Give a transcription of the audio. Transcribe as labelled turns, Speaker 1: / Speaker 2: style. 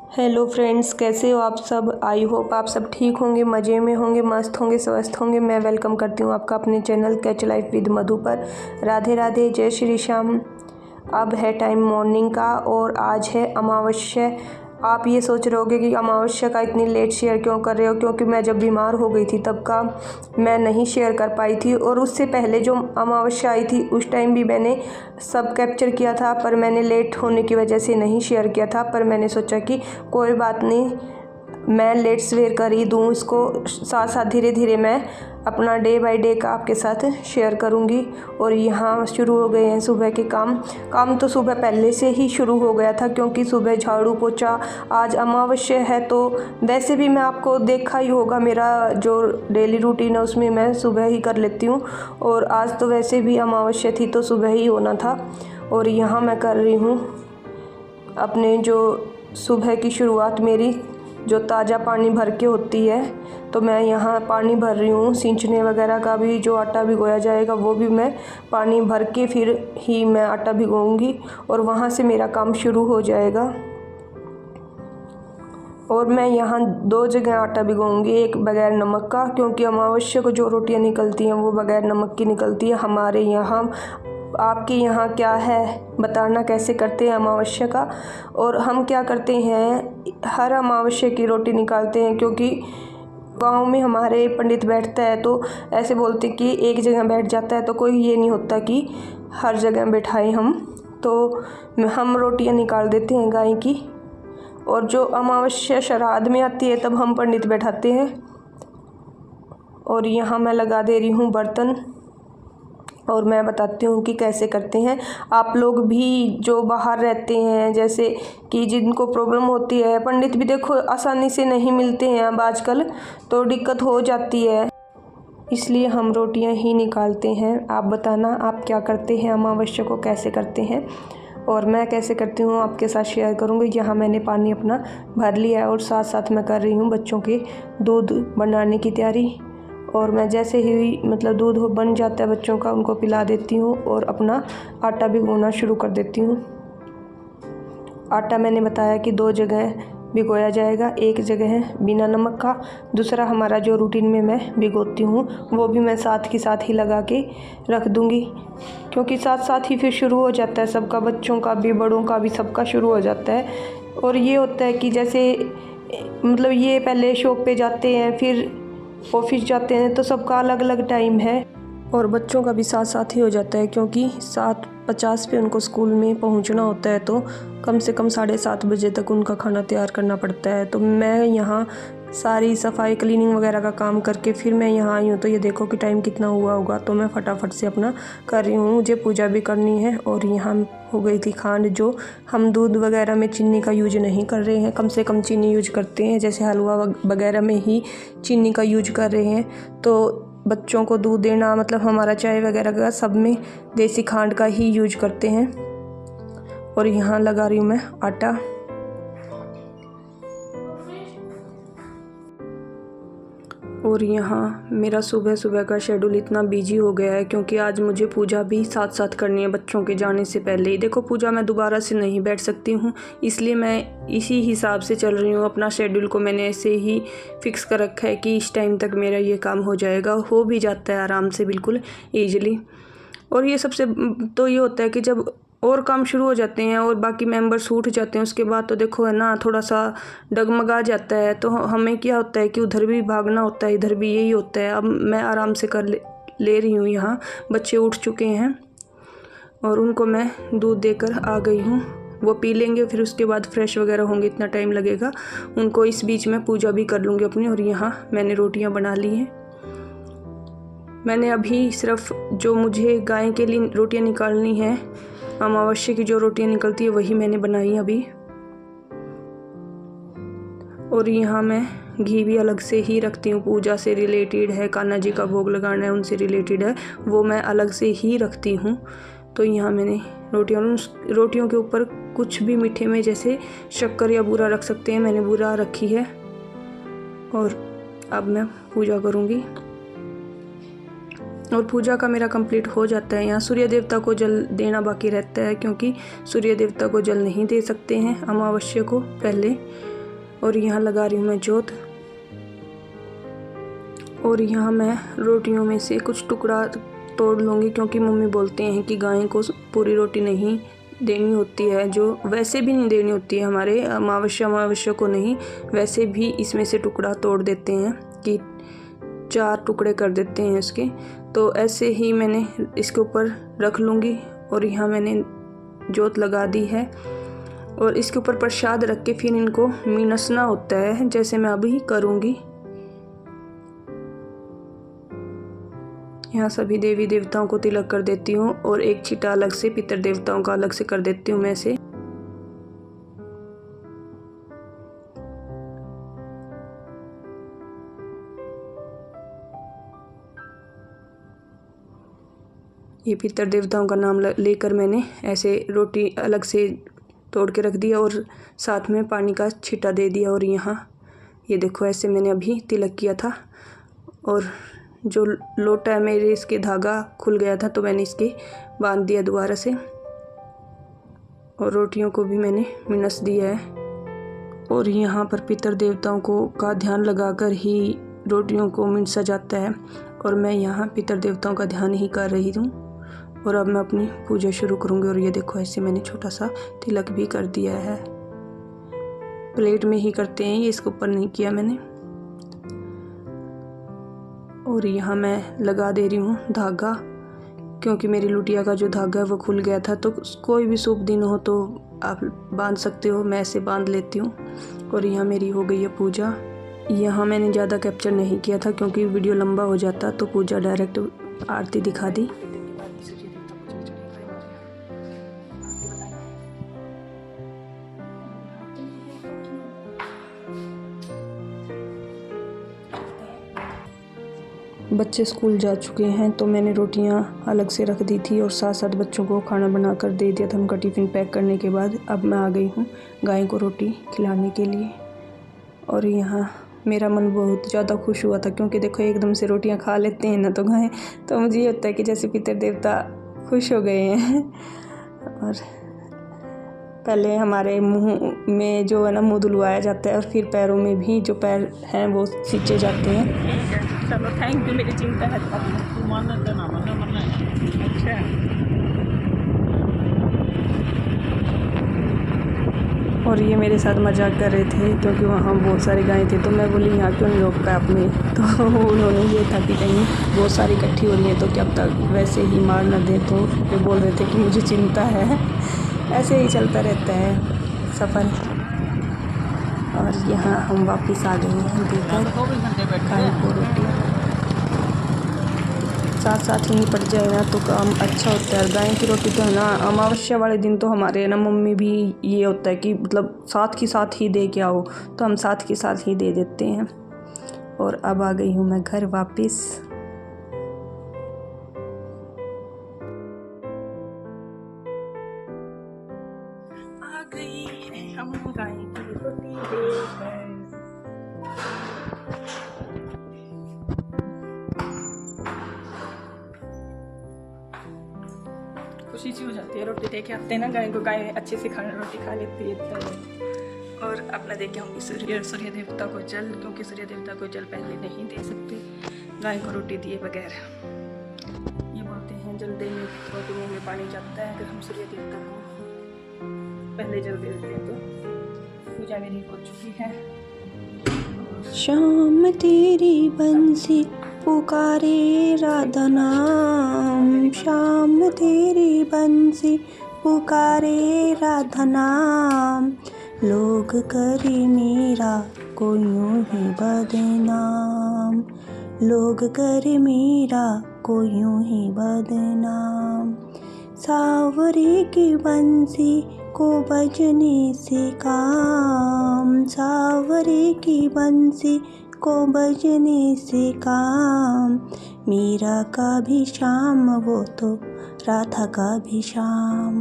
Speaker 1: Hello friends, कैसे हो आप सब। आई होप आप सब ठीक होंगे, मज़े में होंगे, मस्त होंगे, स्वस्थ होंगे। मैं वेलकम करती हूँ आपका अपने चैनल कैच लाइफ विद मधु पर। राधे राधे, जय श्री श्याम। अब है टाइम मॉर्निंग का और आज है अमावस्या। आप ये सोच रहे होगे कि अमावस्या का इतनी लेट शेयर क्यों कर रहे हो, क्योंकि मैं जब बीमार हो गई थी तब का मैं नहीं शेयर कर पाई थी। और उससे पहले जो अमावस्या आई थी उस टाइम भी मैंने सब कैप्चर किया था, पर मैंने लेट होने की वजह से नहीं शेयर किया था। पर मैंने सोचा कि कोई बात नहीं, मैं लेट शेयर कर ही दूँ इसको, साथ साथ धीरे धीरे मैं अपना डे बाय डे का आपके साथ शेयर करूँगी। और यहाँ शुरू हो गए हैं सुबह के काम तो सुबह पहले से ही शुरू हो गया था, क्योंकि सुबह झाड़ू पोछा, आज अमावस्या है तो वैसे भी मैं आपको देखा ही होगा, मेरा जो डेली रूटीन है उसमें मैं सुबह ही कर लेती हूँ। और आज तो वैसे भी अमावस्या थी तो सुबह ही होना था। और यहाँ मैं कर रही हूँ अपने जो सुबह की शुरुआत मेरी जो ताज़ा पानी भर के होती है, तो मैं यहाँ पानी भर रही हूँ। सींचने वगैरह का भी जो आटा भिगोया जाएगा वो भी मैं पानी भर के फिर ही मैं आटा भिगोऊँगी और वहाँ से मेरा काम शुरू हो जाएगा। और मैं यहाँ 2 जगह आटा भिगोऊँगी, एक बगैर नमक का, क्योंकि अमावस्या को जो रोटियाँ निकलती हैं वो बगैर नमक की निकलती है हमारे यहाँ। आपके यहाँ क्या है बताना, कैसे करते हैं अमावस्या का। और हम क्या करते हैं, हर अमावस्या की रोटी निकालते हैं, क्योंकि गांव में हमारे पंडित बैठता है तो ऐसे बोलते कि एक जगह बैठ जाता है, तो कोई ये नहीं होता कि हर जगह बैठाएं हम। तो हम रोटियां निकाल देते हैं गाय की, और जो अमावस्या श्राद्ध में आती है तब हम पंडित बैठाते हैं। और यहाँ मैं लगा दे रही हूँ बर्तन, और मैं बताती हूँ कि कैसे करते हैं। आप लोग भी जो बाहर रहते हैं, जैसे कि जिनको प्रॉब्लम होती है, पंडित भी देखो आसानी से नहीं मिलते हैं अब आजकल, तो दिक्कत हो जाती है, इसलिए हम रोटियां ही निकालते हैं। आप बताना आप क्या करते हैं, अमावस्या को कैसे करते हैं, और मैं कैसे करती हूँ आपके साथ शेयर करूँगी। यहाँ मैंने पानी अपना भर लिया है और साथ साथ मैं कर रही हूँ बच्चों के दूध बनाने की तैयारी। और मैं जैसे ही दूध बन जाता है बच्चों का, उनको पिला देती हूँ और अपना आटा भिगोना शुरू कर देती हूँ। आटा मैंने बताया कि 2 जगह भिगोया जाएगा, एक जगह है बिना नमक का, दूसरा हमारा जो रूटीन में मैं भिगोती हूँ वो भी मैं साथ के साथ ही लगा के रख दूँगी, क्योंकि साथ साथ ही फिर शुरू हो जाता है सबका, बच्चों का भी बड़ों का भी सबका शुरू हो जाता है। और ये होता है कि जैसे ये पहले शॉप पे जाते हैं, फिर ऑफिस जाते हैं, तो सबका अलग अलग टाइम है, और बच्चों का भी साथ साथ ही हो जाता है, क्योंकि 7:50 पे उनको स्कूल में पहुंचना होता है, तो कम से कम 7:30 बजे तक उनका खाना तैयार करना पड़ता है। तो मैं यहाँ सारी सफाई क्लीनिंग वगैरह का काम करके फिर मैं यहाँ आई हूँ, तो ये देखो कि टाइम कितना हुआ होगा, तो मैं फटाफट से अपना कर रही हूँ, मुझे पूजा भी करनी है। और यहाँ हो गई थी खांड, जो हम दूध वगैरह में चीनी का यूज नहीं कर रहे हैं, कम से कम चीनी यूज करते हैं, जैसे हलवा वगैरह में ही चीनी का यूज कर रहे हैं। तो बच्चों को दूध देना हमारा चाय वगैरह का सब में देसी खांड का ही यूज करते हैं। और यहाँ लगा रही हूँ मैं आटा। और यहाँ मेरा सुबह सुबह का शेड्यूल इतना बिजी हो गया है, क्योंकि आज मुझे पूजा भी साथ साथ करनी है बच्चों के जाने से पहले ही। देखो पूजा मैं दोबारा से नहीं बैठ सकती हूँ, इसलिए मैं इसी हिसाब से चल रही हूँ। अपना शेड्यूल को मैंने ऐसे ही फिक्स कर रखा है कि इस टाइम तक मेरा ये काम हो जाएगा, हो भी जाता है आराम से, बिल्कुल ईजिली। और ये सबसे तो ये होता है कि जब और काम शुरू हो जाते हैं और बाकी मेंबर्स उठ जाते हैं, उसके बाद तो देखो है ना, थोड़ा सा डगमगा जाता है। तो हमें क्या होता है कि उधर भी भागना होता है, इधर भी यही होता है। अब मैं आराम से कर ले रही हूँ। यहाँ बच्चे उठ चुके हैं और उनको मैं दूध देकर आ गई हूँ, वो पी लेंगे, फिर उसके बाद फ्रेश वगैरह होंगे, इतना टाइम लगेगा उनको। इस बीच में पूजा भी कर लूँगी अपनी। और यहाँ मैंने रोटियाँ बना ली हैं। मैंने अभी सिर्फ जो मुझे गाय के लिए रोटियाँ निकालनी है, अमावस्या की जो रोटियां निकलती है वही मैंने बनाई अभी। और यहाँ मैं घी भी अलग से ही रखती हूँ, पूजा से रिलेटेड है, कान्हा जी का भोग लगाना है उनसे रिलेटेड है, वो मैं अलग से ही रखती हूँ। तो यहाँ मैंने रोटियों के ऊपर कुछ भी मीठे में जैसे शक्कर या बूरा रख सकते हैं, मैंने बूरा रखी है। और अब मैं पूजा करूँगी। और पूजा का मेरा कंप्लीट हो जाता है। यहाँ सूर्य देवता को जल देना बाकी रहता है, क्योंकि सूर्य देवता को जल नहीं दे सकते हैं अमावस्या को पहले। और यहाँ लगा रही हूँ मैं जोत। और यहाँ मैं रोटियों में से कुछ टुकड़ा तोड़ लूँगी, क्योंकि मम्मी बोलते हैं कि गाय को पूरी रोटी नहीं देनी होती है, जो वैसे भी नहीं देनी होती है, हमारे अमावस्या को नहीं, वैसे भी इसमें से टुकड़ा तोड़ देते हैं कि 4 टुकड़े कर देते हैं इसके। तो ऐसे ही मैंने इसके ऊपर रख लूँगी। और यहाँ मैंने जोत लगा दी है और इसके ऊपर प्रसाद रख के फिर इनको मीनसना होता है, जैसे मैं अभी करूँगी। यहाँ सभी देवी देवताओं को तिलक कर देती हूँ और एक छीटा अलग से पितर देवताओं का अलग से कर देती हूँ मैं से। ये पितर देवताओं का नाम लेकर मैंने ऐसे रोटी अलग से तोड़ के रख दिया और साथ में पानी का छीटा दे दिया। और यहाँ ये देखो ऐसे मैंने अभी तिलक किया था और जो लोटा है मेरे इसके धागा खुल गया था, तो मैंने इसके बांध दिया दोबारा से। और रोटियों को भी मैंने मिनस दिया है। और यहाँ पर पितर देवताओं को का ध्यान लगाकर ही रोटियों को मिनसा जाता है। और मैं यहाँ पितर देवताओं का ध्यान ही कर रही हूँ। और अब मैं अपनी पूजा शुरू करूँगी। और ये देखो ऐसे मैंने छोटा सा तिलक भी कर दिया है। प्लेट में ही करते हैं ये, इसके ऊपर नहीं किया मैंने। और यहाँ मैं लगा दे रही हूँ धागा, क्योंकि मेरी लुटिया का जो धागा है वो खुल गया था। तो कोई भी शुभ दिन हो तो आप बांध सकते हो, मैं ऐसे बांध लेती हूँ। और यहाँ मेरी हो गई है पूजा। यहाँ मैंने ज़्यादा कैप्चर नहीं किया था क्योंकि वीडियो लंबा हो जाता, तो पूजा डायरेक्ट आरती दिखा दी। बच्चे स्कूल जा चुके हैं, तो मैंने रोटियां अलग से रख दी थी और साथ साथ बच्चों को खाना बनाकर दे दिया था। उनका टिफ़िन पैक करने के बाद अब मैं आ गई हूँ गाय को रोटी खिलाने के लिए। और यहाँ मेरा मन बहुत ज़्यादा खुश हुआ था, क्योंकि देखो एकदम से रोटियां खा लेते हैं ना तो गाय, तो मुझे ये होता है कि जैसे पितर देवता खुश हो गए हैं। और पहले हमारे मुँह में जो है ना मुँह धुलवाया जाता है और फिर पैरों में भी जो पैर हैं वो सींचे जाते हैं। चलो थैंक यू, मेरी चिंता है अच्छा। और ये मेरे साथ मजाक कर रहे थे क्योंकि वहाँ बहुत सारी गायें थी, तो मैं बोली यहाँ क्यों नहीं रोकता आपने, तो उन्होंने ये था कि कहीं बहुत सारी इकट्ठी हो रही है तो क्या अब तक वैसे ही मार न दे, तो ये बोल रहे थे कि मुझे चिंता है। ऐसे ही चलता रहता है सफ़र। और यहाँ हम वापस आ गए हैं देकर गाय को रोटी। साथ साथ ही निपट जाए ना तो काम अच्छा होता है। गाय की रोटी तो है ना अमावस्या वाले दिन तो हमारे ना मम्मी भी ये होता है कि मतलब साथ के साथ ही दे के आओ, तो हम साथ के साथ ही दे देते हैं। और अब आ गई हूँ मैं घर वापस। आ गई हम गाय की रोटी देकर। खुशी सी हो जाती है रोटी दे के आते हैं ना गाय को, गाय अच्छे से खाना रोटी खा लेती है तो। और अपना दे के आऊँगी सूर्य देवता को जल, क्योंकि सूर्य देवता को जल पहले नहीं दे सकते गाय को रोटी दिए बगैर। ये बोलते हैं जल देने रोटी मुँह में पानी जाता है, अगर हम सूर्य देवता को पहले जल दे देते हैं तो। पूजा मेरी हो चुकी है।
Speaker 2: शाम तेरी बंसी पुकारे राधा नाम, शाम तेरी बंसी पुकारे राधा नाम, लोग करे मेरा को यूं ही बदनाम, लोग करे मेरा को यूं ही बदनाम। सावरे की बंसी को बजने से काम, सावरे की बंसी को बजने से काम, मीरा का भी शाम वो तो राधा का भी शाम।